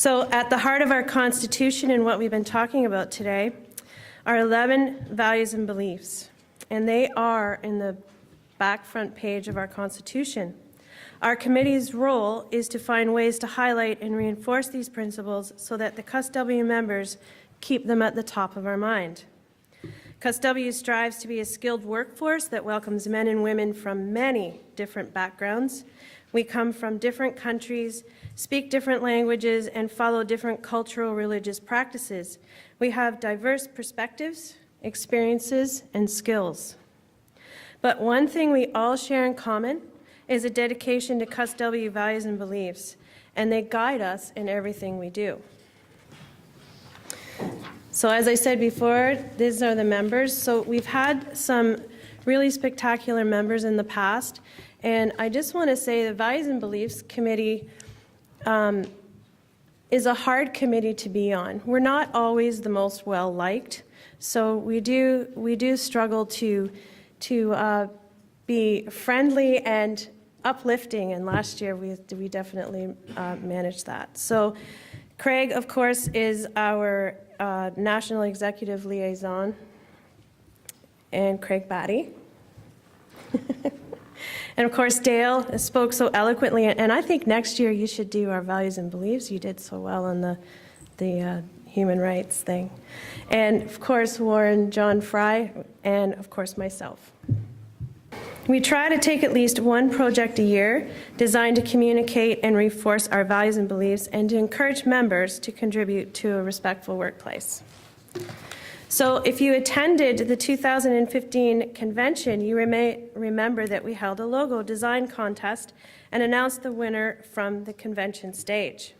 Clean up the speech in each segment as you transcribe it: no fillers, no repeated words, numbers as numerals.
So at the heart of our Constitution and what we've been talking about today are 11 values and beliefs, and they are in the back front page of our Constitution. Our committee's role is to find ways to highlight and reinforce these principles so that the CUSW members keep them at the top of our mind. CUSW strives to be a skilled workforce that welcomes men and women from many different backgrounds. We come from different countries, speak different languages, and follow different cultural religious practices. We have diverse perspectives, experiences, and skills. But one thing we all share in common is a dedication to CUSW values and beliefs, and they guide us in everything we do. So as I said before, these are the members. So we've had some really spectacular members in the past, and I just want to say the Values and Beliefs Committee is a hard committee to be on. We're not always the most well-liked, so we do struggle to be friendly and uplifting, and last year we definitely managed that. So Craig, of course, is our National Executive Liaison, and Craig Batty. And of course, Dale spoke so eloquently, and I think next year you should do our values and beliefs. You did so well on the human rights thing. And of course, Warren, John Fry, and of course, myself. We try to take at least one project a year designed to communicate and reinforce our values and beliefs and to encourage members to contribute to a respectful workplace. So if you attended the 2015 convention, you may remember that we held a logo design contest and announced the winner from the convention stage.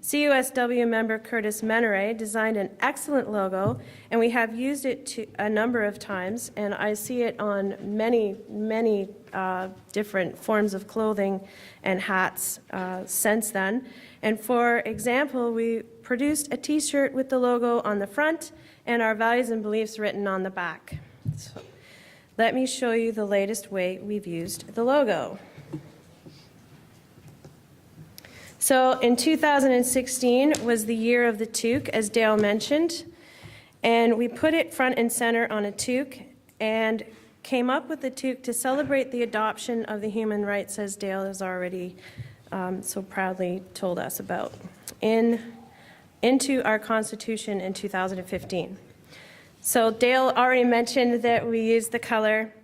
CUSW member Curtis Menere designed an excellent logo, and we have used it a number of times, and I see it on many different forms of clothing and hats since then. And for example, we produced a t-shirt with the logo on the front and our values and beliefs written on the back. So let me show you the latest way we've used the logo. So in 2016 was the year of the toque, as Dale mentioned, and we put it front and center on a toque and came up with the toque to celebrate the adoption of the human rights, as Dale has already so proudly told us about, into our Constitution in 2015. So Dale already mentioned that we used the color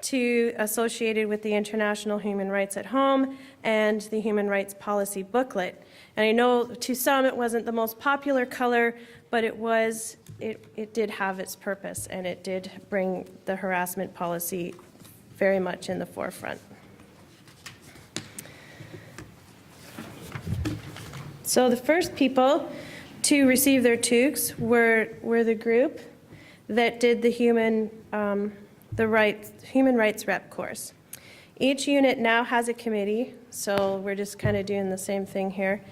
associated with the International Human Rights at Home and the Human Rights Policy booklet. And I know to some it wasn't the most popular color, but it did have its purpose, and it did bring the harassment policy very much in the forefront. So the first people to receive their toques were the group that did the Human Rights Rep course. Each unit now has a committee, so we're just kind of doing the same thing here,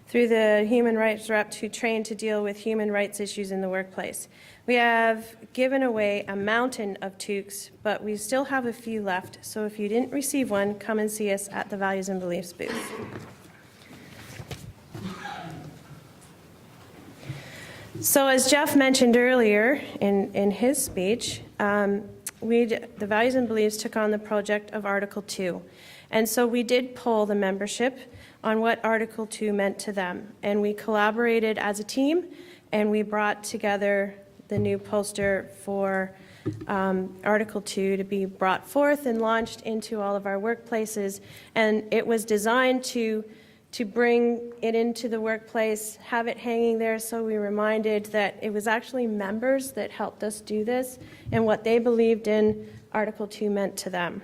through the Human Rights Rep who train to deal with human rights issues in the workplace. We have given away a mountain of toques, but we still have a few left, so if you didn't receive one, come and see us at the Values and Beliefs booth. So as Jeff mentioned earlier in his speech, the Values and Beliefs took on the project of Article 2. And so we did poll the membership on what Article 2 meant to them. And we collaborated as a team, and we brought together the new poster for Article 2 to be brought forth and launched into all of our workplaces. And it was designed to bring it into the workplace, have it hanging there, so we reminded that it was actually members that helped us do this and what they believed in Article 2 meant to them.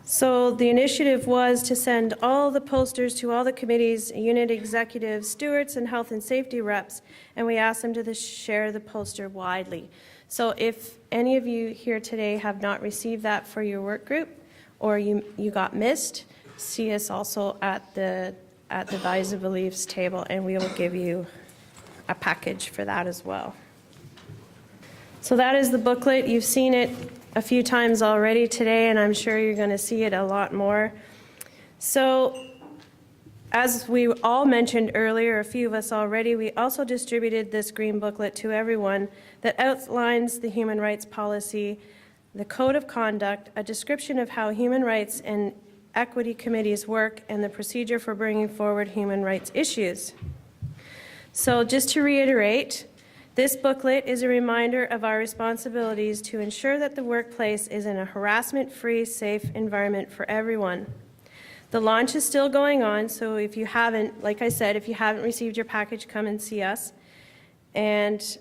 So the initiative was to send all the posters to all the committees, unit executives, stewards, and health and safety reps, and we asked them to share the poster widely. So if any of you here today have not received that for your work group, or you got missed, see us also at the Values and Beliefs table, and we will give you a package for that as well. So that is the booklet. You've seen it a few times already today, and I'm sure you're going to see it a lot more. So, as we all mentioned earlier, a few of us already, we also distributed this green booklet to everyone that outlines the human rights policy, the code of conduct, a description of how human rights and equity committees work, and the procedure for bringing forward human rights issues. So just to reiterate, this booklet is a reminder of our responsibilities to ensure that the workplace is in a harassment-free, safe environment for everyone. The launch is still going on, so if you haven't, like I said, if you haven't received your package, come and see us. And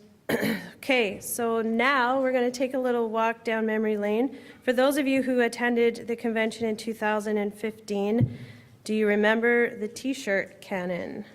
okay, so now we're going to take a little walk down memory lane. For those of you who attended the convention in 2015, do you remember the T-shirt cannon?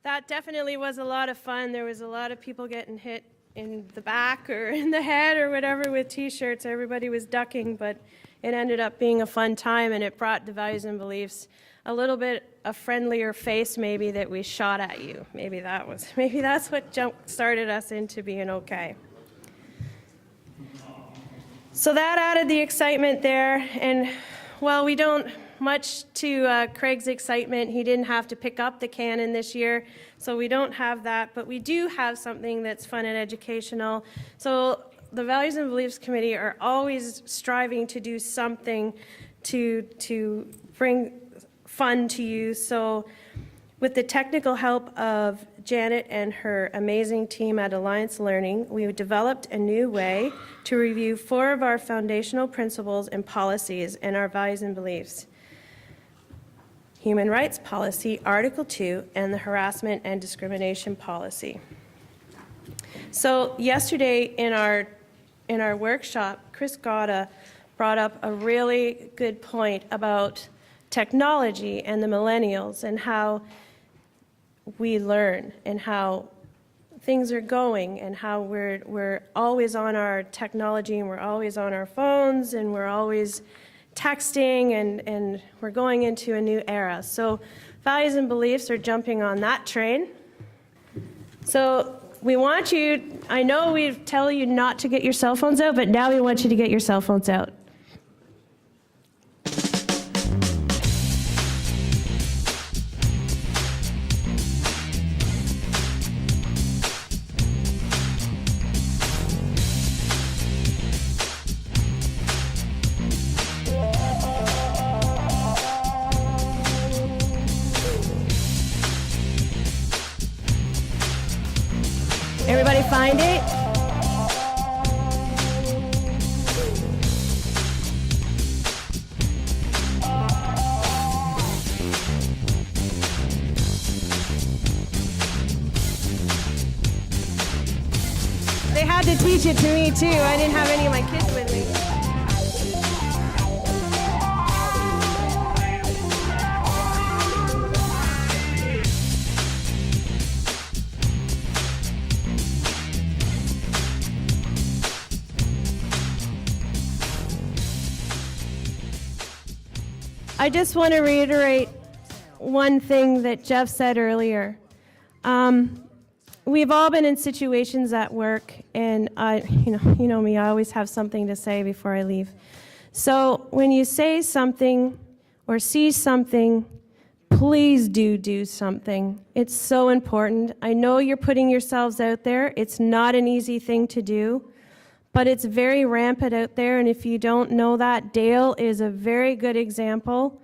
That definitely was a lot of fun. There was a lot of people getting hit in the back or in the head or whatever with T-shirts. Everybody was ducking, but it ended up being a fun time, and it brought the values and beliefs a little bit a friendlier face maybe that we shot at you. Maybe that's what started us into being okay. So that added the excitement there, and well, we don't much to Craig's excitement. He didn't have to pick up the cannon this year, so we don't have that, but we do have something that's fun and educational. So the Values and Beliefs Committee are always striving to do something to bring fun to you. So with the technical help of Janet and her amazing team at Alliance Learning, we developed a new way to review 4 of our foundational principles and policies and our values and beliefs. Human Rights Policy, Article 2, and the Harassment and Discrimination Policy. So yesterday in our workshop, Chris Gotta brought up a really good point about technology and the millennials and how we learn and how things are going and how we're always on our technology and we're always on our phones and we're always texting and we're going into a new era. So values and beliefs are jumping on that train. So we want you, I know we tell you not to get your cell phones out, but now we want you to get your cell phones out. Everybody find it? They had to teach it to me too. I didn't have any of my kids with me. I just want to reiterate one thing that Jeff said earlier. We've all been in situations at work, and you know me, I always have something to say before I leave. So when you say something or see something, please do something. It's so important. I know you're putting yourselves out there. It's not an easy thing to do. But it's very rampant out there, and if you don't know that, Dale is a very good example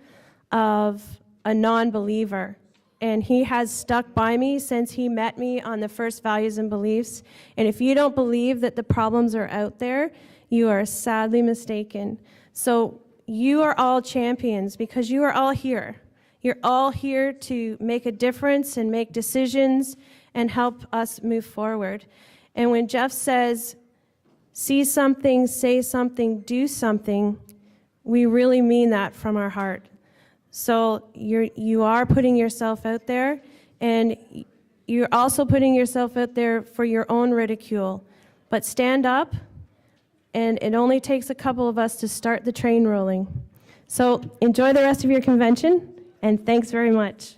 of a non-believer. And he has stuck by me since he met me on the first values and beliefs. And if you don't believe that the problems are out there, you are sadly mistaken. So you are all champions because you are all here. You're all here to make a difference and make decisions and help us move forward. And when Jeff says, see something, say something, do something, we really mean that from our heart. So you are putting yourself out there, and you're also putting yourself out there for your own ridicule. But stand up, and it only takes a couple of us to start the train rolling. So enjoy the rest of your convention, and thanks very much.